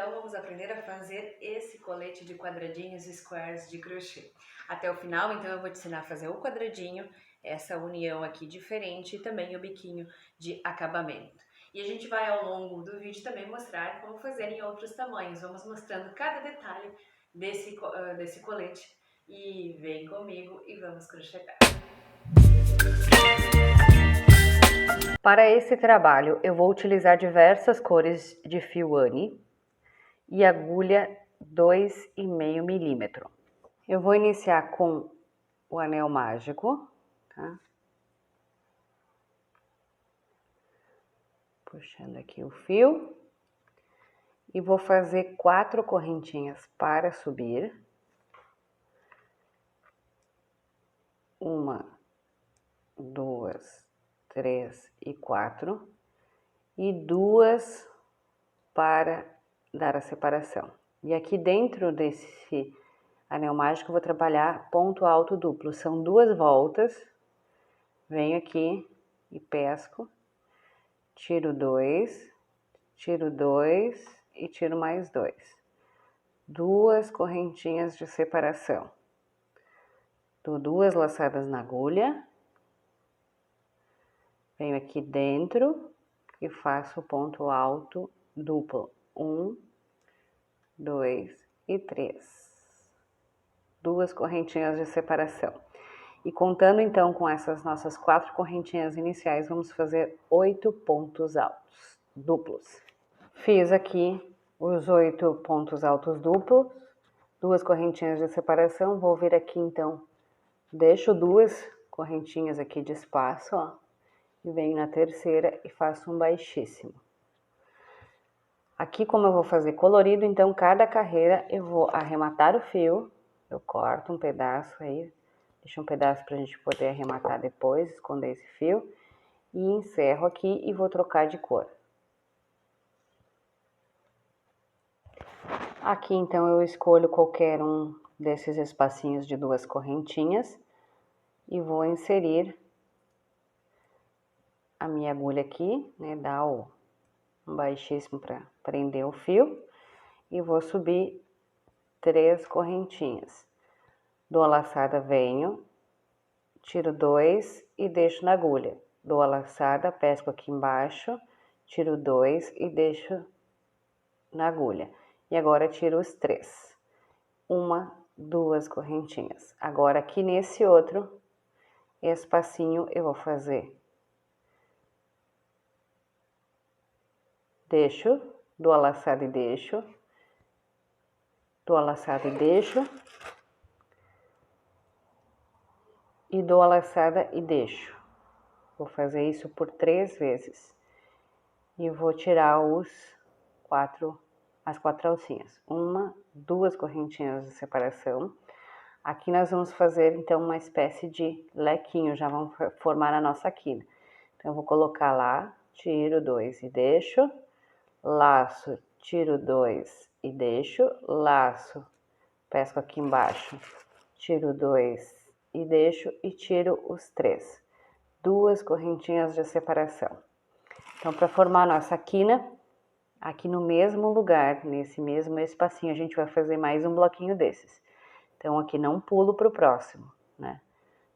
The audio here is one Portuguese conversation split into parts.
então vamos aprender a fazer esse colete de quadradinhos squares de crochê. Até o final, então, eu vou te ensinar a fazer o quadradinho, essa união aqui diferente e também o biquinho de acabamento. E a gente vai ao longo do vídeo também mostrar como fazer em outros tamanhos. Vamos mostrando cada detalhe desse colete. E vem comigo e vamos crochetar. Para esse trabalho, eu vou utilizar diversas cores de fio Anne e agulha 2,5 milímetro. Eu vou iniciar com o anel mágico, tá? Puxando aqui o fio. E vou fazer 4 correntinhas para subir. 1, 2, 3 e 4. E 2 para dar a separação. E aqui dentro desse anel mágico eu vou trabalhar ponto alto duplo. São 2 voltas. Venho aqui e pesco. Tiro 2, tiro 2 e tiro mais 2. 2 correntinhas de separação. Dou 2 laçadas na agulha. Venho aqui dentro e faço ponto alto duplo. 1, 2 e 3. 2 correntinhas de separação. E contando então com essas nossas 4 correntinhas iniciais, vamos fazer 8 pontos altos duplos. Fiz aqui os 8 pontos altos duplos, 2 correntinhas de separação. Vou vir aqui então, deixo 2 correntinhas aqui de espaço, ó, e venho na terceira e faço um baixíssimo. Aqui, como eu vou fazer colorido, então cada carreira eu vou arrematar o fio. Eu corto um pedaço aí, deixo um pedaço pra gente poder arrematar depois, esconder esse fio. E encerro aqui e vou trocar de cor. Aqui, então, eu escolho qualquer um desses espacinhos de 2 correntinhas. E vou inserir a minha agulha aqui, né, dar um baixíssimo para prender o fio. E vou subir 3 correntinhas. Dou a laçada, venho, tiro 2 e deixo na agulha. Dou a laçada, pesco aqui embaixo, tiro 2 e deixo na agulha. E agora tiro os 3. 1, 2 correntinhas. Agora aqui nesse outro espacinho eu vou fazer. Deixo, dou a laçada e deixo. Dou a laçada e deixo. E dou a laçada e deixo. Vou fazer isso por 3 vezes. E vou tirar as 4 alcinhas. 1, 2 correntinhas de separação. Aqui nós vamos fazer então uma espécie de lequinho, já vamos formar a nossa quina. Então eu vou colocar lá, tiro 2 e deixo. Laço, tiro 2 e deixo. Laço, pesco aqui embaixo, tiro 2 e deixo e tiro os 3. 2 correntinhas de separação. Então, para formar a nossa quina, aqui no mesmo lugar, nesse mesmo espacinho, a gente vai fazer mais um bloquinho desses. Então, aqui não pulo para o próximo, né?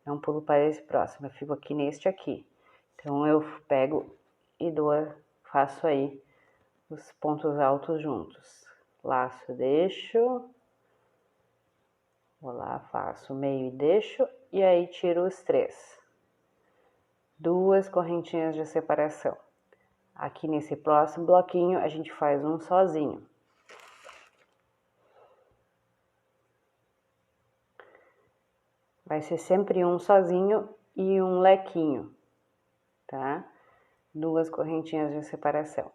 Não pulo para esse próximo, eu fico aqui neste aqui. Então, eu pego e faço aí os pontos altos juntos. Laço, deixo. Vou lá, faço meio e deixo. E aí, tiro os 3. 2 correntinhas de separação. Aqui nesse próximo bloquinho, a gente faz um sozinho. Vai ser sempre um sozinho e um lequinho, tá? 2 correntinhas de separação.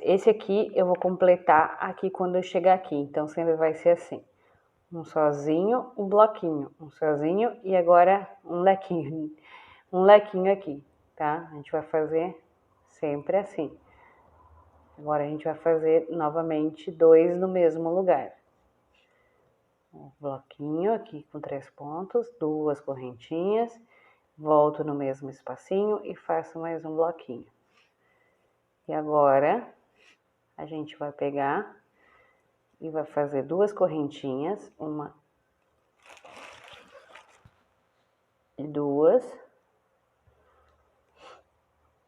Esse aqui eu vou completar aqui quando eu chegar aqui, então sempre vai ser assim. Um sozinho, um bloquinho, um sozinho e agora um lequinho. Um lequinho aqui, tá? A gente vai fazer sempre assim. Agora a gente vai fazer novamente 2 no mesmo lugar. Um bloquinho aqui com 3 pontos, 2 correntinhas, volto no mesmo espacinho e faço mais um bloquinho. E agora a gente vai pegar e vai fazer duas correntinhas, uma e duas,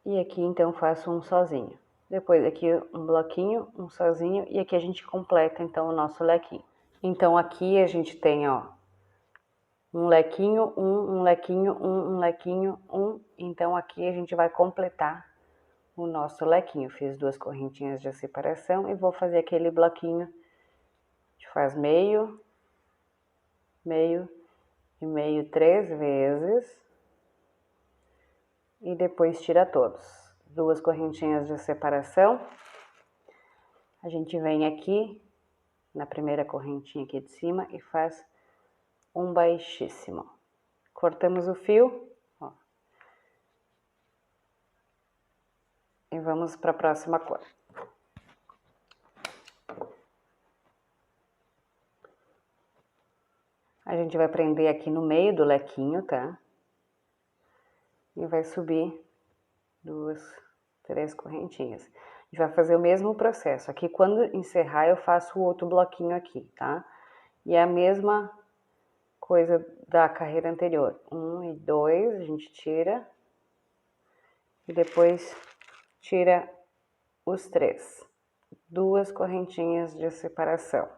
e aqui então faço um sozinho. Depois aqui um bloquinho, um sozinho, e aqui a gente completa então o nosso lequinho. Então aqui a gente tem, ó, um lequinho, um lequinho, um lequinho, um. Então aqui a gente vai completar o nosso lequinho. Fiz duas correntinhas de separação e vou fazer aquele bloquinho. A gente faz meio, meio e meio 3 vezes. E depois tira todos. Duas correntinhas de separação. A gente vem aqui na primeira correntinha aqui de cima e faz um baixíssimo. Cortamos o fio, ó, e vamos para a próxima cor. A gente vai prender aqui no meio do lequinho, tá? E vai subir duas, três correntinhas. A gente vai fazer o mesmo processo. Aqui, quando encerrar, eu faço o outro bloquinho aqui, tá? E é a mesma coisa da carreira anterior. 1 e 2, a gente tira. E depois tira os 3. Duas correntinhas de separação.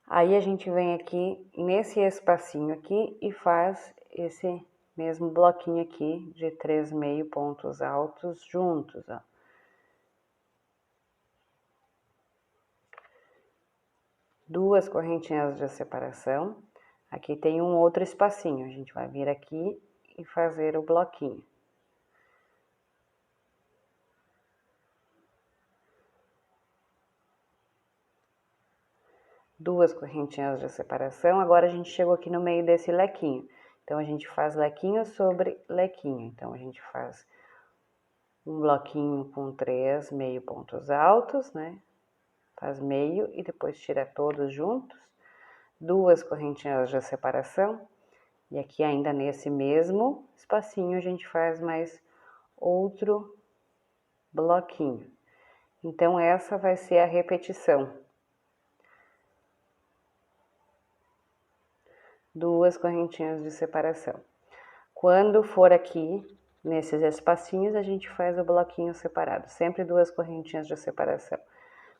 Aí a gente vem aqui nesse espacinho aqui e faz esse mesmo bloquinho aqui de 3 meio pontos altos juntos, ó. Duas correntinhas de separação. Aqui tem um outro espacinho, a gente vai vir aqui e fazer o bloquinho. Duas correntinhas de separação, agora a gente chegou aqui no meio desse lequinho. Então, a gente faz lequinho sobre lequinho. Então, a gente faz um bloquinho com 3 meio pontos altos, né? Faz meio e depois tira todos juntos. Duas correntinhas de separação. E aqui ainda nesse mesmo espacinho a gente faz mais outro bloquinho. Então, essa vai ser a repetição. Duas correntinhas de separação. Quando for aqui, nesses espacinhos, a gente faz o bloquinho separado. Sempre duas correntinhas de separação.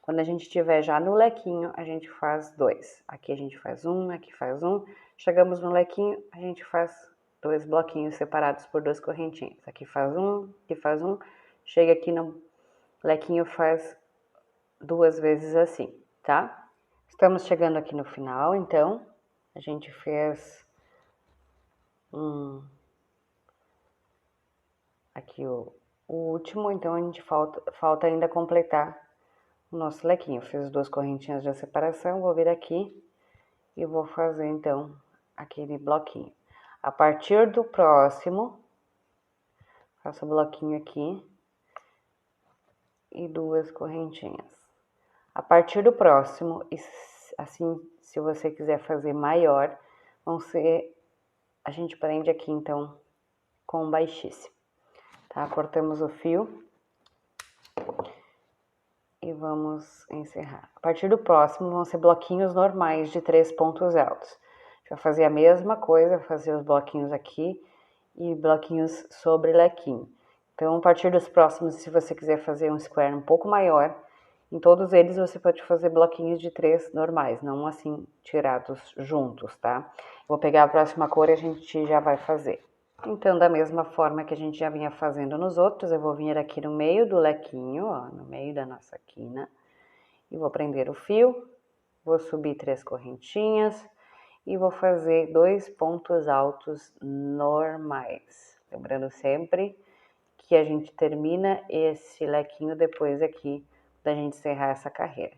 Quando a gente estiver já no lequinho, a gente faz dois. Aqui a gente faz um, aqui faz um. Chegamos no lequinho, a gente faz dois bloquinhos separados por duas correntinhas. Aqui faz um, aqui faz um. Chega aqui no lequinho, faz duas vezes assim, tá? Estamos chegando aqui no final, então. A gente fez aqui o último, então a gente falta ainda completar o nosso lequinho. Fiz duas correntinhas de separação, vou vir aqui e vou fazer então aquele bloquinho. A partir do próximo, faço o bloquinho aqui e duas correntinhas. A partir do próximo, assim, se você quiser fazer maior, a gente prende aqui então com baixíssimo, tá? Cortamos o fio e vamos encerrar. A partir do próximo vão ser bloquinhos normais de 3 pontos altos. A gente vai fazer a mesma coisa, fazer os bloquinhos aqui e bloquinhos sobre lequinho. Então, a partir dos próximos, se você quiser fazer um square um pouco maior, em todos eles você pode fazer bloquinhos de 3 normais, não assim tirados juntos, tá? Vou pegar a próxima cor e a gente já vai fazer. Então, da mesma forma que a gente já vinha fazendo nos outros, eu vou vir aqui no meio do lequinho, ó, no meio da nossa quina, e vou prender o fio, vou subir 3 correntinhas e vou fazer 2 pontos altos normais. Lembrando sempre que a gente termina esse lequinho depois aqui da gente encerrar essa carreira.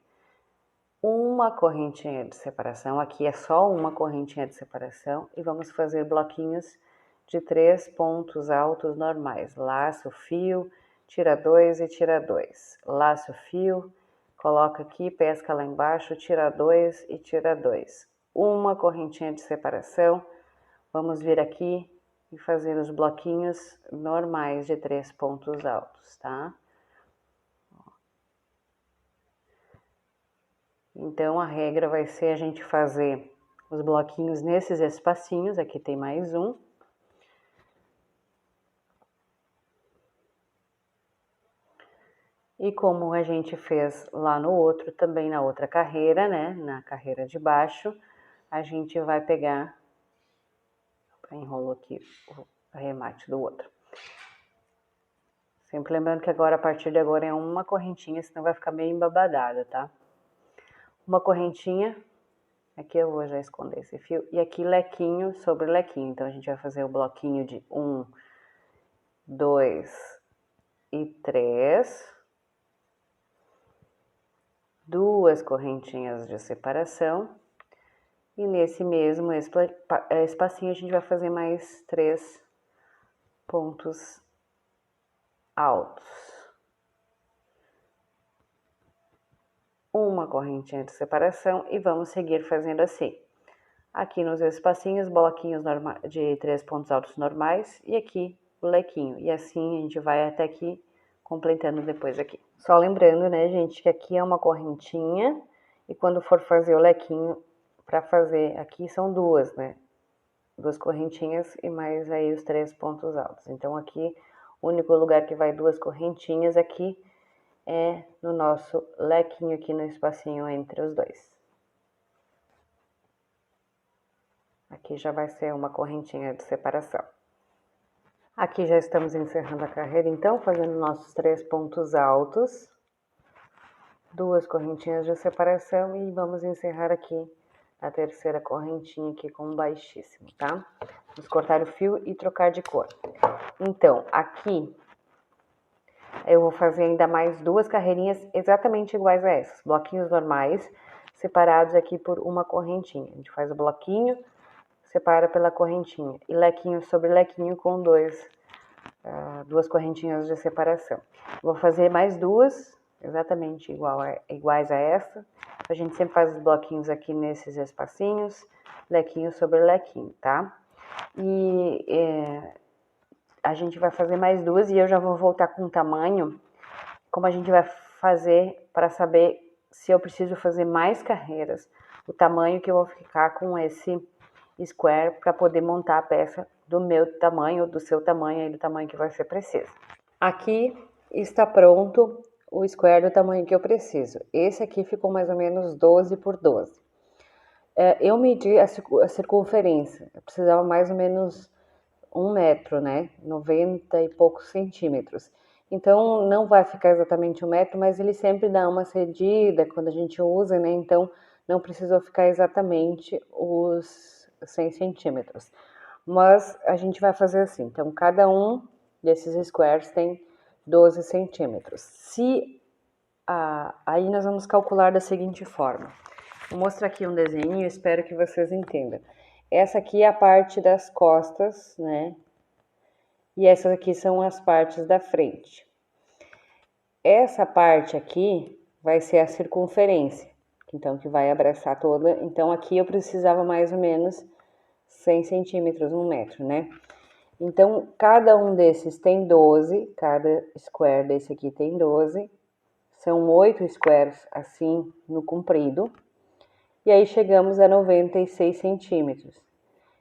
Uma correntinha de separação, aqui é só uma correntinha de separação, e vamos fazer bloquinhos de 3 pontos altos normais. Laço o fio, tira 2 e tira 2. Laço o fio, coloca aqui, pesca lá embaixo, tira 2 e tira 2. Uma correntinha de separação. Vamos vir aqui e fazer os bloquinhos normais de 3 pontos altos, tá? Então, a regra vai ser a gente fazer os bloquinhos nesses espacinhos. Aqui tem mais um. E como a gente fez lá no outro, também na outra carreira, né? Na carreira de baixo, a gente vai pegar... Enrolo aqui o arremate do outro. Sempre lembrando que agora, a partir de agora, é uma correntinha, senão vai ficar meio embabadada, tá? Uma correntinha, aqui eu vou já esconder esse fio, e aqui lequinho sobre lequinho. Então, a gente vai fazer o bloquinho de 1, 2 e 3. 2 correntinhas de separação. E nesse mesmo espacinho, a gente vai fazer mais 3 pontos altos. Uma correntinha de separação e vamos seguir fazendo assim. Aqui nos espacinhos, bloquinhos de 3 pontos altos normais e aqui o lequinho. E assim a gente vai até aqui, completando depois aqui. Só lembrando, né, gente, que aqui é uma correntinha e quando for fazer o lequinho, para fazer aqui são 2, né? 2 correntinhas e mais aí os 3 pontos altos. Então, aqui, o único lugar que vai 2 correntinhas aqui é no nosso lequinho aqui no espacinho entre os dois. Aqui já vai ser uma correntinha de separação. Aqui já estamos encerrando a carreira, então, fazendo nossos 3 pontos altos. 2 correntinhas de separação e vamos encerrar aqui a terceira correntinha aqui com baixíssimo, tá? Vamos cortar o fio e trocar de cor. Então, aqui eu vou fazer ainda mais 2 carreirinhas exatamente iguais a essas, bloquinhos normais, separados aqui por uma correntinha. A gente faz o bloquinho, separa pela correntinha, e lequinho sobre lequinho com 2 correntinhas de separação. Vou fazer mais 2, exatamente iguais a essa. A gente sempre faz os bloquinhos aqui nesses espacinhos, lequinho sobre lequinho, tá? E a gente vai fazer mais 2 e eu já vou voltar com o tamanho, como a gente vai fazer para saber se eu preciso fazer mais carreiras, o tamanho que eu vou ficar com esse square para poder montar a peça do meu tamanho, do seu tamanho e do tamanho que vai ser preciso. Aqui está pronto o square do tamanho que eu preciso. Esse aqui ficou mais ou menos 12 por 12. Eu medi a circunferência, eu precisava mais ou menos 1 metro, né? 90 e poucos centímetros. Então, não vai ficar exatamente 1 metro, mas ele sempre dá uma cedida quando a gente usa, né? Então, não precisou ficar exatamente os 100 centímetros. Mas a gente vai fazer assim. Então, cada um desses squares tem 12 centímetros. Aí nós vamos calcular da seguinte forma. Vou mostrar aqui um desenho, espero que vocês entendam. Essa aqui é a parte das costas, né? E essas aqui são as partes da frente. Essa parte aqui vai ser a circunferência, então que vai abraçar toda. Então aqui eu precisava mais ou menos 100 centímetros, 1 metro, né? Então cada um desses tem 12, cada square desse aqui tem 12. São 8 squares assim no comprido. E aí chegamos a 96 centímetros.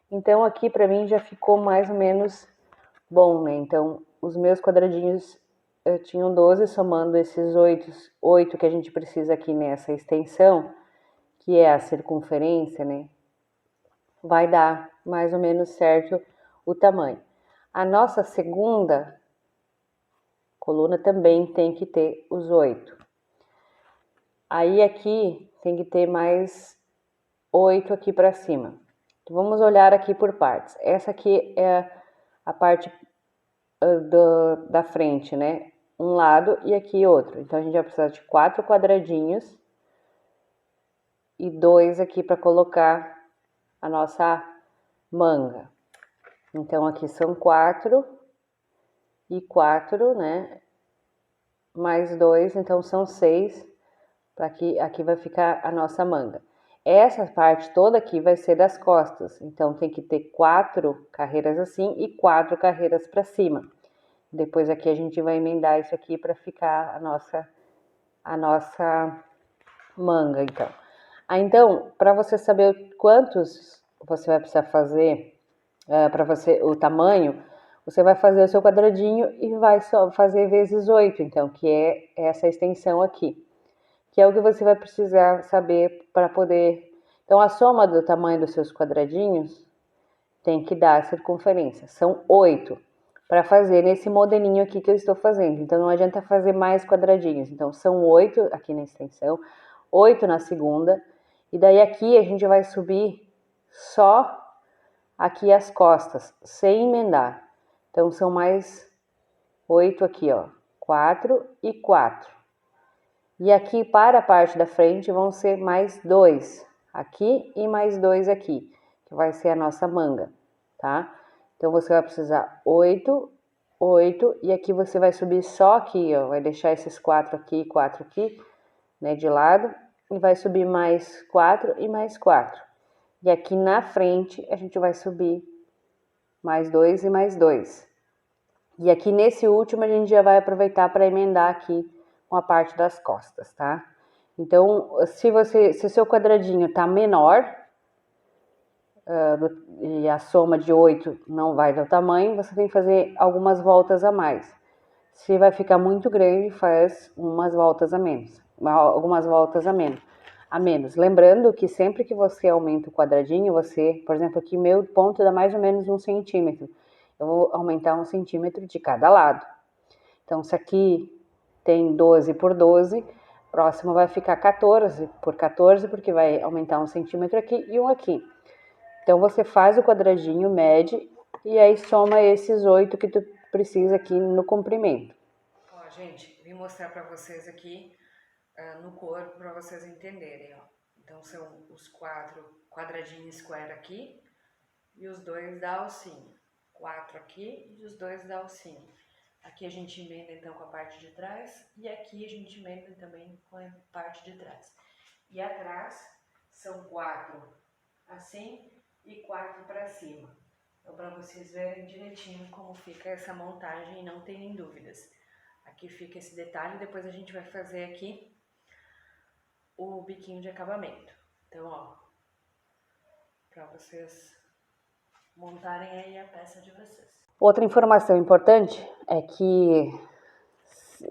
Então aqui para mim já ficou mais ou menos bom, né? Então os meus quadradinhos tinham 12, somando esses 8 que a gente precisa aqui nessa extensão, que é a circunferência, né? Vai dar mais ou menos certo o tamanho. A nossa segunda coluna também tem que ter os 8. Aí aqui tem que ter mais 8 aqui para cima. Então, vamos olhar aqui por partes. Essa aqui é a parte da frente, né? Um lado e aqui outro. Então, a gente vai precisar de 4 quadradinhos e 2 aqui para colocar a nossa manga. Então, aqui são 4 e 4, né? Mais 2, então são 6. Aqui vai ficar a nossa manga. Essa parte toda aqui vai ser das costas. Então, tem que ter 4 carreiras assim e 4 carreiras para cima. Depois aqui a gente vai emendar isso aqui para ficar a nossa manga, então. Então, para você saber quantos você vai precisar fazer, para você o tamanho, você vai fazer o seu quadradinho e vai só fazer vezes 8, então, que é essa extensão aqui, que é o que você vai precisar saber para poder. Então, a soma do tamanho dos seus quadradinhos tem que dar a circunferência. São 8 para fazer nesse modelinho aqui que eu estou fazendo. Então, não adianta fazer mais quadradinhos. Então, são 8 aqui na extensão, 8 na segunda. E daí aqui a gente vai subir só aqui as costas, sem emendar. Então, são mais 8 aqui, ó. 4 e 4. E aqui para a parte da frente vão ser mais 2 aqui e mais 2 aqui, que vai ser a nossa manga, tá? Então, você vai precisar 8, 8, e aqui você vai subir só aqui, ó. Vai deixar esses 4 aqui, né, de lado, e vai subir mais 4 e mais 4. E aqui na frente a gente vai subir mais 2 e mais 2. E aqui nesse último a gente já vai aproveitar para emendar aqui com a parte das costas, tá? Então, se o seu quadradinho tá menor, e a soma de 8 não vai dar o tamanho, você tem que fazer algumas voltas a mais. Se vai ficar muito grande, faz umas voltas a menos, algumas voltas a menos. Lembrando que sempre que você aumenta o quadradinho, você, por exemplo, aqui meu ponto dá mais ou menos 1 centímetro. Eu vou aumentar 1 centímetro de cada lado. Então, se aqui tem 12 por 12, próximo vai ficar 14 por 14, porque vai aumentar 1 centímetro aqui e um aqui. Então, você faz o quadradinho, mede, e aí soma esses 8 que tu precisa aqui no comprimento. Ó, gente, vim mostrar para vocês aqui no corpo, para vocês entenderem, ó. Então, são os 4 quadradinhos square aqui e os 2 da alcinha. 4 aqui e os 2 da alcinha. Aqui a gente emenda então com a parte de trás e aqui a gente emenda também com a parte de trás. E atrás são 4 assim e 4 para cima. Então, para vocês verem direitinho como fica essa montagem e não terem dúvidas. Aqui fica esse detalhe, depois a gente vai fazer aqui o biquinho de acabamento. Então, ó, para vocês montarem aí a peça de vocês. Outra informação importante é que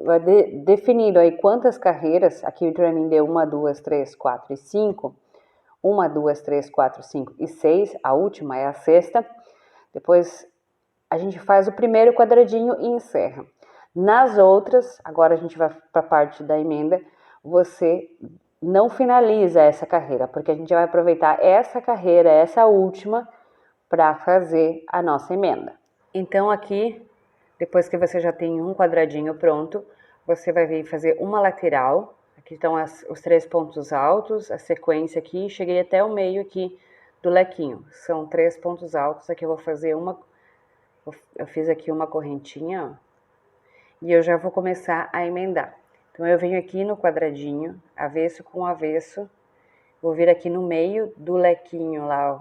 vai definido aí quantas carreiras, aqui para mim deu 1, 2, 3, 4 e 5, 1, 2, 3, 4, 5 e 6, a última é a sexta. Depois a gente faz o primeiro quadradinho e encerra. Nas outras, agora a gente vai para a parte da emenda, você não finaliza essa carreira, porque a gente vai aproveitar essa carreira, essa última, para fazer a nossa emenda. Então aqui, depois que você já tem um quadradinho pronto, você vai vir fazer uma lateral. Aqui estão os 3 pontos altos, a sequência aqui, cheguei até o meio aqui do lequinho. São 3 pontos altos, aqui eu vou fazer eu fiz aqui uma correntinha, ó, e eu já vou começar a emendar. Então, eu venho aqui no quadradinho, avesso com avesso, vou vir aqui no meio do lequinho lá, ó,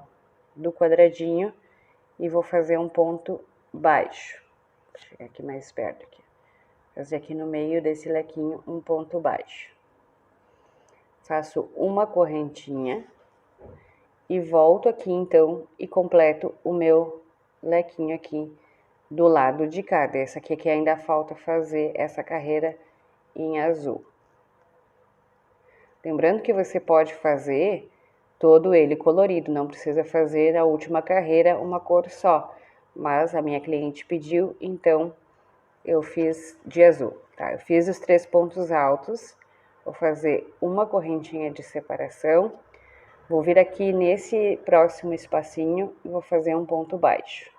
do quadradinho, e vou fazer um ponto baixo. Vou chegar aqui mais perto aqui. Fazer aqui no meio desse lequinho um ponto baixo. Faço uma correntinha e volto aqui então e completo o meu lequinho aqui do lado de cá, dessa aqui que ainda falta fazer essa carreira em azul. Lembrando que você pode fazer todo ele colorido, não precisa fazer a última carreira uma cor só, mas a minha cliente pediu, então eu fiz de azul, tá? Eu fiz os 3 pontos altos, vou fazer uma correntinha de separação, vou vir aqui nesse próximo espacinho e vou fazer um ponto baixo.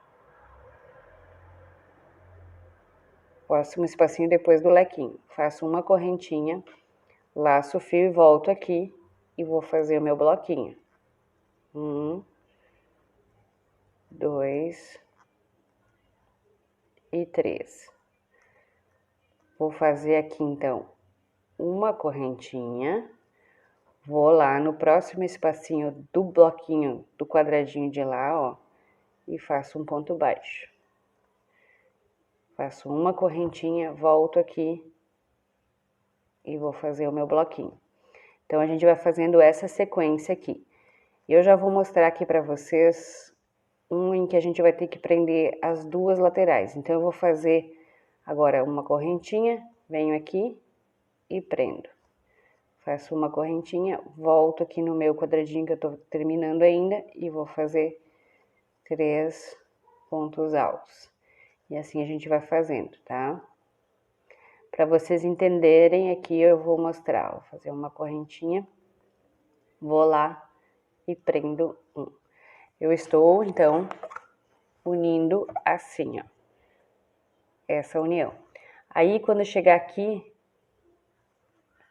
Próximo espacinho depois do lequinho. Faço uma correntinha, laço o fio e volto aqui e vou fazer o meu bloquinho. 1, 2 e 3. Vou fazer aqui então uma correntinha, vou lá no próximo espacinho do bloquinho, do quadradinho de lá, ó, e faço um ponto baixo. Faço uma correntinha, volto aqui e vou fazer o meu bloquinho. Então, a gente vai fazendo essa sequência aqui. Eu já vou mostrar aqui pra vocês um em que a gente vai ter que prender as duas laterais. Então, eu vou fazer agora uma correntinha, venho aqui e prendo. Faço uma correntinha, volto aqui no meu quadradinho que eu tô terminando ainda e vou fazer 3 pontos altos. E assim a gente vai fazendo, tá? Para vocês entenderem aqui, eu vou mostrar. Vou fazer uma correntinha, vou lá e prendo um. Eu estou, então, unindo assim, ó. Essa união. Aí, quando chegar aqui,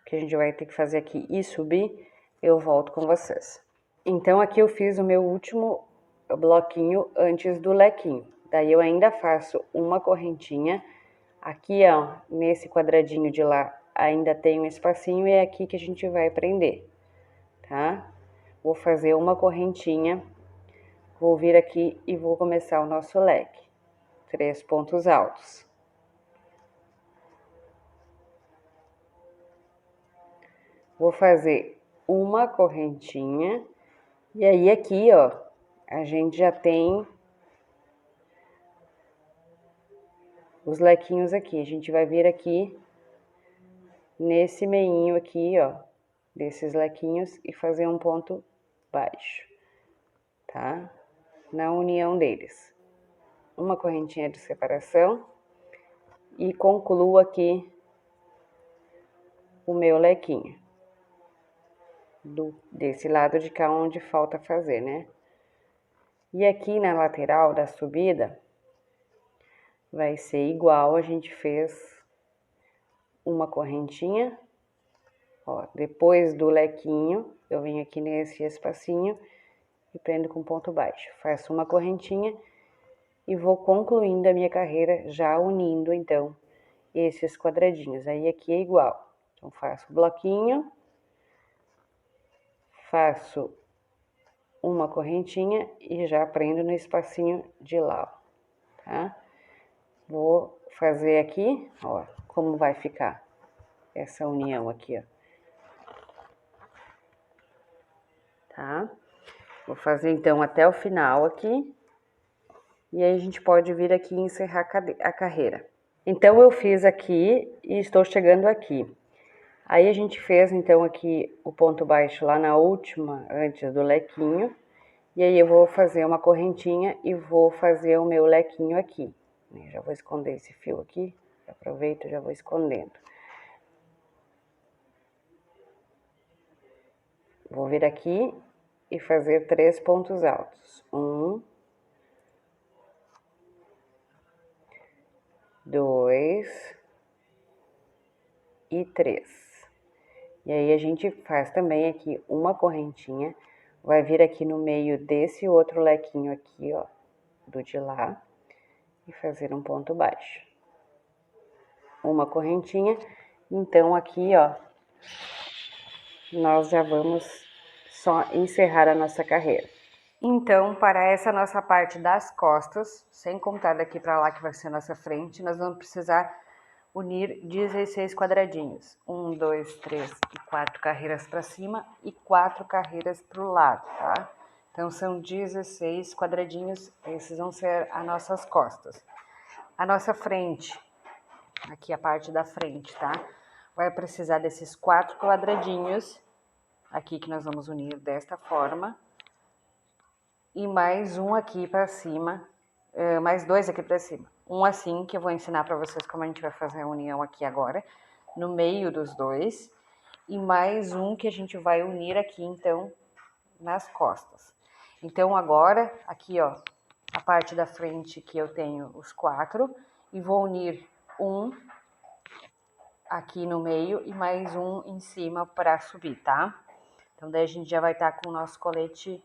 que a gente vai ter que fazer aqui e subir, eu volto com vocês. Então, aqui eu fiz o meu último bloquinho antes do lequinho. Daí, eu ainda faço uma correntinha. Aqui, ó, nesse quadradinho de lá, ainda tem um espacinho e é aqui que a gente vai prender, tá? Vou fazer uma correntinha, vou vir aqui e vou começar o nosso leque. 3 pontos altos. Vou fazer uma correntinha e aí aqui, ó, a gente já tem os lequinhos aqui. A gente vai vir aqui nesse meinho aqui, ó, desses lequinhos e fazer um ponto baixo, tá? Na união deles. Uma correntinha de separação e concluo aqui o meu lequinho. Desse lado de cá onde falta fazer, né? E aqui na lateral da subida, vai ser igual, a gente fez uma correntinha, ó, depois do lequinho, eu venho aqui nesse espacinho e prendo com ponto baixo. Faço uma correntinha e vou concluindo a minha carreira, já unindo, então, esses quadradinhos. Aí aqui é igual. Então, faço bloquinho, faço uma correntinha e já prendo no espacinho de lá, tá? Vou fazer aqui, ó, como vai ficar essa união aqui, ó. Tá? Vou fazer então até o final aqui. E aí a gente pode vir aqui e encerrar a carreira. Então eu fiz aqui e estou chegando aqui. Aí a gente fez então aqui o ponto baixo lá na última, antes do lequinho. E aí eu vou fazer uma correntinha e vou fazer o meu lequinho aqui. Já vou esconder esse fio aqui, aproveito e já vou escondendo. Vou vir aqui e fazer 3 pontos altos. 1, 2 e 3. E aí a gente faz também aqui uma correntinha, vai vir aqui no meio desse outro lequinho aqui, ó, do de lá, e fazer um ponto baixo. Uma correntinha, então aqui, ó, nós já vamos só encerrar a nossa carreira. Então, para essa nossa parte das costas, sem contar daqui para lá que vai ser a nossa frente, nós vamos precisar unir 16 quadradinhos. 1, 2, 3 e 4 carreiras para cima e 4 carreiras para o lado, tá? Então, são 16 quadradinhos, esses vão ser as nossas costas. A nossa frente, aqui a parte da frente, tá? Vai precisar desses 4 quadradinhos, aqui que nós vamos unir desta forma. E mais um aqui para cima, mais 2 aqui para cima. Um assim, que eu vou ensinar para vocês como a gente vai fazer a união aqui agora, no meio dos dois. E mais um que a gente vai unir aqui, então, nas costas. Então, agora, aqui, ó, a parte da frente que eu tenho os 4. E vou unir um aqui no meio e mais um em cima para subir, tá? Então, daí a gente já vai estar com o nosso colete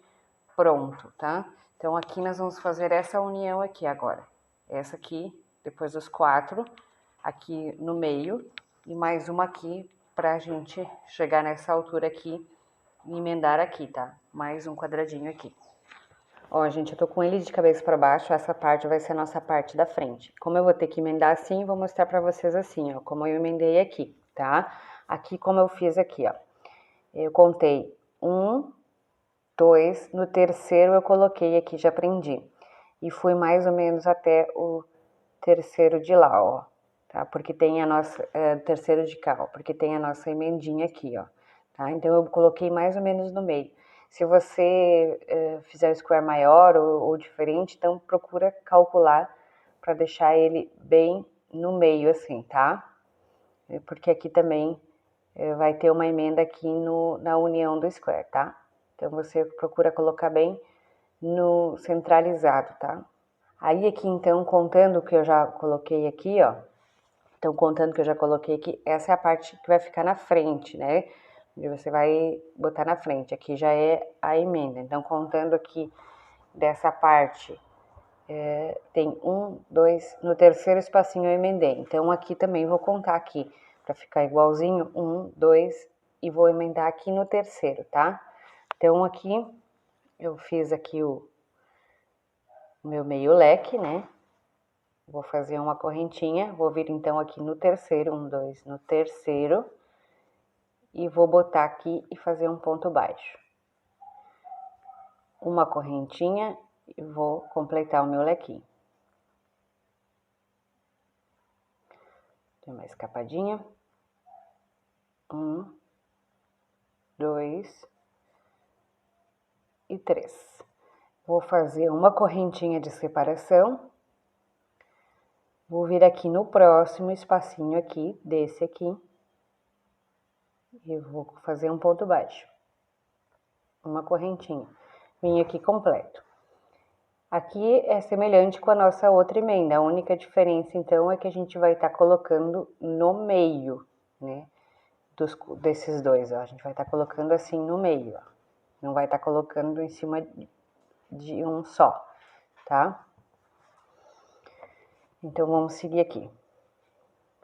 pronto, tá? Então, aqui nós vamos fazer essa união aqui agora. Essa aqui, depois dos 4, aqui no meio, e mais uma aqui pra gente chegar nessa altura aqui e emendar aqui, tá? Mais um quadradinho aqui. Ó, gente, eu tô com ele de cabeça pra baixo, essa parte vai ser a nossa parte da frente. Como eu vou ter que emendar assim, vou mostrar pra vocês assim, ó, como eu emendei aqui, tá? Aqui como eu fiz aqui, ó. Eu contei 1, 2, no terceiro eu coloquei aqui, já prendi. E fui mais ou menos até o terceiro de lá, ó, tá? Porque tem a nossa, terceiro de cá, ó, porque tem a nossa emendinha aqui, ó, tá? Então eu coloquei mais ou menos no meio. Se você fizer o square maior ou diferente, então procura calcular para deixar ele bem no meio assim, tá? Porque aqui também vai ter uma emenda aqui na união do square, tá? Então você procura colocar bem no centralizado, tá? Aí aqui então, contando que eu já coloquei aqui, ó. Então, contando que eu já coloquei aqui, essa é a parte que vai ficar na frente, né? Onde você vai botar na frente. Aqui já é a emenda. Então, contando aqui dessa parte, tem 1, 2, no terceiro espacinho eu emendei. Então, aqui também vou contar aqui, para ficar igualzinho, 1, 2, e vou emendar aqui no terceiro, tá? Então, aqui, eu fiz aqui o meu meio leque, né? Vou fazer uma correntinha, vou vir então aqui no terceiro, 1, 2, no terceiro, e vou botar aqui e fazer um ponto baixo. Uma correntinha e vou completar o meu lequinho. Tem uma escapadinha. 1, 2 e 3. Vou fazer uma correntinha de separação. Vou vir aqui no próximo espacinho aqui, desse aqui, e vou fazer um ponto baixo. Uma correntinha. Vim aqui completo. Aqui é semelhante com a nossa outra emenda. A única diferença, então, é que a gente vai estar colocando no meio, né? Desses dois, ó. A gente vai estar colocando assim no meio, ó. Não vai estar colocando em cima de um só, tá? Então, vamos seguir aqui.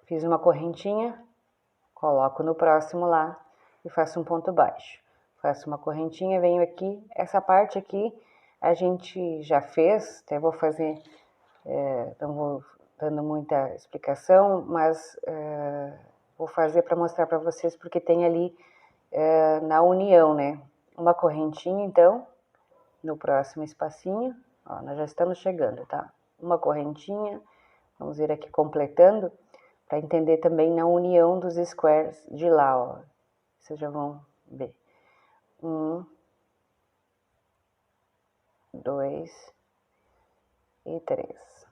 Fiz uma correntinha, coloco no próximo lá e faço um ponto baixo. Faço uma correntinha, venho aqui. Essa parte aqui a gente já fez, até vou fazer, não vou dando muita explicação, mas vou fazer para mostrar para vocês, porque tem ali na união, né? Uma correntinha, então, no próximo espacinho, ó, nós já estamos chegando, tá? Uma correntinha, vamos vir aqui completando, para entender também na união dos squares de lá, ó. Vocês já vão ver. 1, 2 e 3.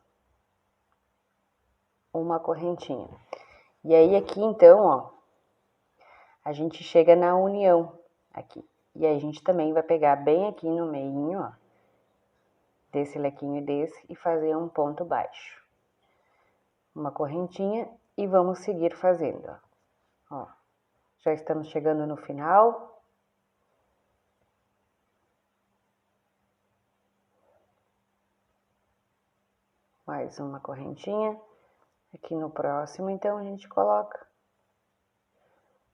Uma correntinha. E aí aqui então, ó, a gente chega na união aqui. E aí a gente também vai pegar bem aqui no meio, ó, desse lequinho e desse, e fazer um ponto baixo. Uma correntinha e vamos seguir fazendo, ó. Já estamos chegando no final. Mais uma correntinha. Aqui no próximo, então, a gente coloca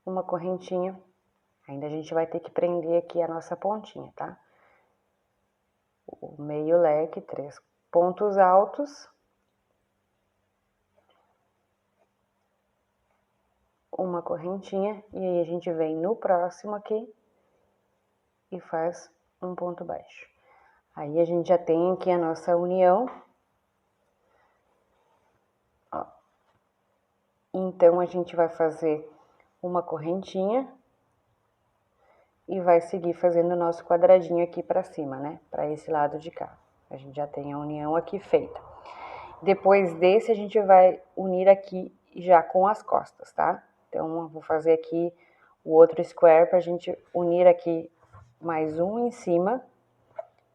uma correntinha. Ainda a gente vai ter que prender aqui a nossa pontinha, tá? O meio leque, 3 pontos altos. Uma correntinha. E aí a gente vem no próximo aqui e faz um ponto baixo. Aí a gente já tem aqui a nossa união. Ó. Então, a gente vai fazer uma correntinha e vai seguir fazendo o nosso quadradinho aqui para cima, né? Para esse lado de cá. A gente já tem a união aqui feita. Depois desse, a gente vai unir aqui já com as costas, tá? Então, eu vou fazer aqui o outro square pra gente unir aqui mais um em cima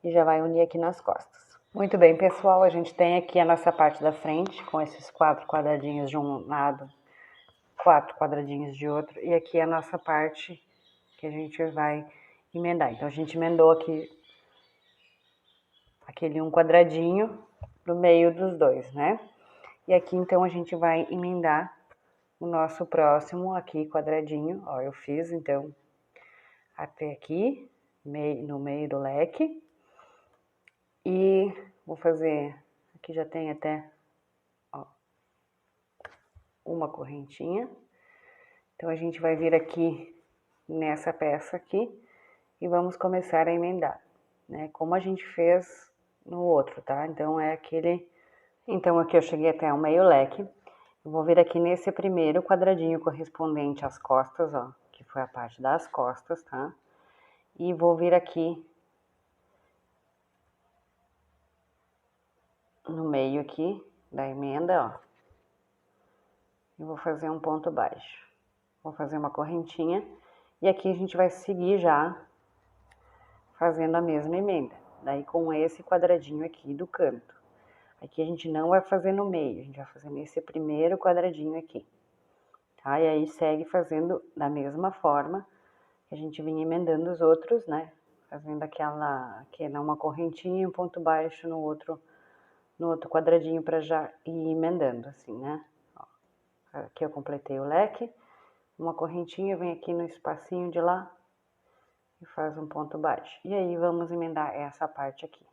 e já vai unir aqui nas costas. Muito bem, pessoal, a gente tem aqui a nossa parte da frente com esses 4 quadradinhos de um lado, 4 quadradinhos de outro, e aqui a nossa parte que a gente vai emendar. Então, a gente emendou aqui aquele um quadradinho no meio dos dois, né? E aqui, então, a gente vai emendar o nosso próximo aqui quadradinho. Ó, eu fiz, então, até aqui, no meio do leque. E vou fazer, aqui já tem até, ó, uma correntinha. Então, a gente vai vir aqui nessa peça aqui e vamos começar a emendar, né? Como a gente fez no outro, tá? Então é aquele... Então aqui eu cheguei até o meio leque. Eu vou vir aqui nesse primeiro quadradinho correspondente às costas, ó, que foi a parte das costas, tá? E vou vir aqui no meio aqui da emenda, ó. E vou fazer um ponto baixo. Vou fazer uma correntinha. E aqui a gente vai seguir já fazendo a mesma emenda. Daí com esse quadradinho aqui do canto. Aqui a gente não vai fazer no meio, a gente vai fazer nesse primeiro quadradinho aqui. Tá? E aí segue fazendo da mesma forma que a gente vinha emendando os outros, né? Fazendo uma correntinha e um ponto baixo no outro quadradinho para já ir emendando, assim, né? Ó, aqui eu completei o leque, uma correntinha, vem aqui no espacinho de lá e faz um ponto baixo. E aí vamos emendar essa parte aqui.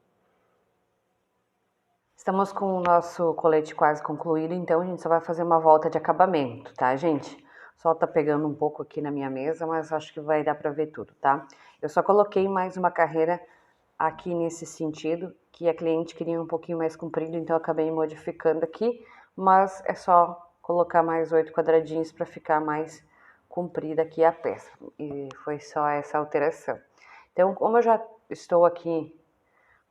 Estamos com o nosso colete quase concluído, então a gente só vai fazer uma volta de acabamento, tá, gente? O sol tá pegando um pouco aqui na minha mesa, mas acho que vai dar pra ver tudo, tá? Eu só coloquei mais uma carreira aqui nesse sentido, que a cliente queria um pouquinho mais comprido, então eu acabei modificando aqui, mas é só colocar mais 8 quadradinhos para ficar mais comprida aqui a peça. E foi só essa alteração. Então, como eu já estou aqui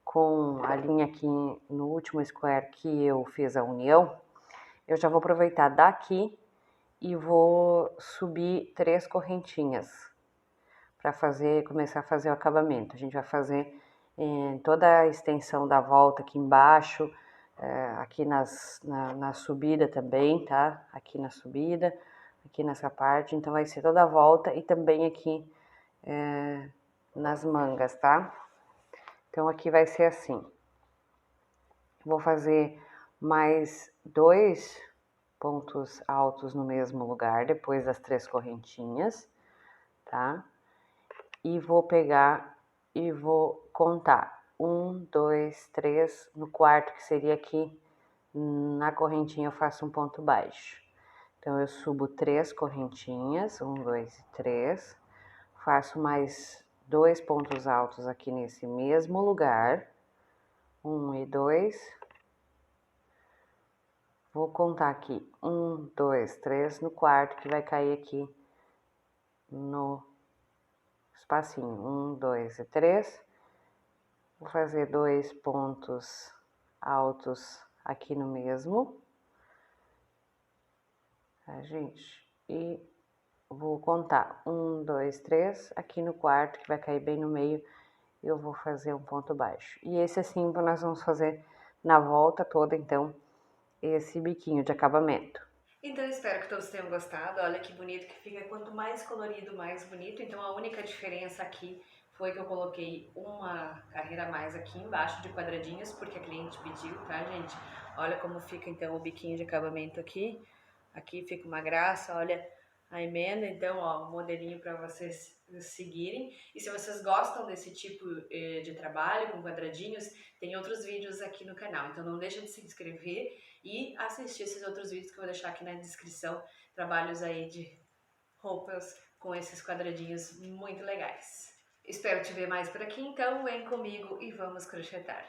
com a linha aqui no último square que eu fiz a união, eu já vou aproveitar daqui e vou subir 3 correntinhas para começar a fazer o acabamento. A gente vai fazer toda a extensão da volta aqui embaixo, aqui na subida também, tá? Aqui na subida, aqui nessa parte, então vai ser toda a volta e também aqui nas mangas, tá? Então aqui vai ser assim. Vou fazer mais 2 pontos altos no mesmo lugar, depois das 3 correntinhas, tá? E vou pegar e vou contar 1, 2, 3, no quarto, que seria aqui na correntinha, eu faço um ponto baixo. Então, eu subo 3 correntinhas, 1, 2 e 3, faço mais 2 pontos altos aqui nesse mesmo lugar, 1 e 2. Vou contar aqui 1, 2, 3 no quarto, que vai cair aqui no espacinho. 1, 2 e 3. Vou fazer 2 pontos altos aqui no mesmo, tá, gente? E vou contar 1, 2, 3 aqui no quarto, que vai cair bem no meio. Eu vou fazer um ponto baixo. E esse assim nós vamos fazer na volta toda, então, esse biquinho de acabamento. Então, espero que todos tenham gostado. Olha que bonito que fica. Quanto mais colorido, mais bonito. Então, a única diferença aqui foi que eu coloquei uma carreira a mais aqui embaixo de quadradinhos, porque a cliente pediu, tá, gente? Olha como fica, então, o biquinho de acabamento aqui. Aqui fica uma graça, olha a emenda. Então, ó, o modelinho para vocês seguirem. E se vocês gostam desse tipo de trabalho com quadradinhos, tem outros vídeos aqui no canal. Então, não deixa de se inscrever e assistir esses outros vídeos que eu vou deixar aqui na descrição. Trabalhos aí de roupas com esses quadradinhos muito legais. Espero te ver mais por aqui, então vem comigo e vamos crochetar.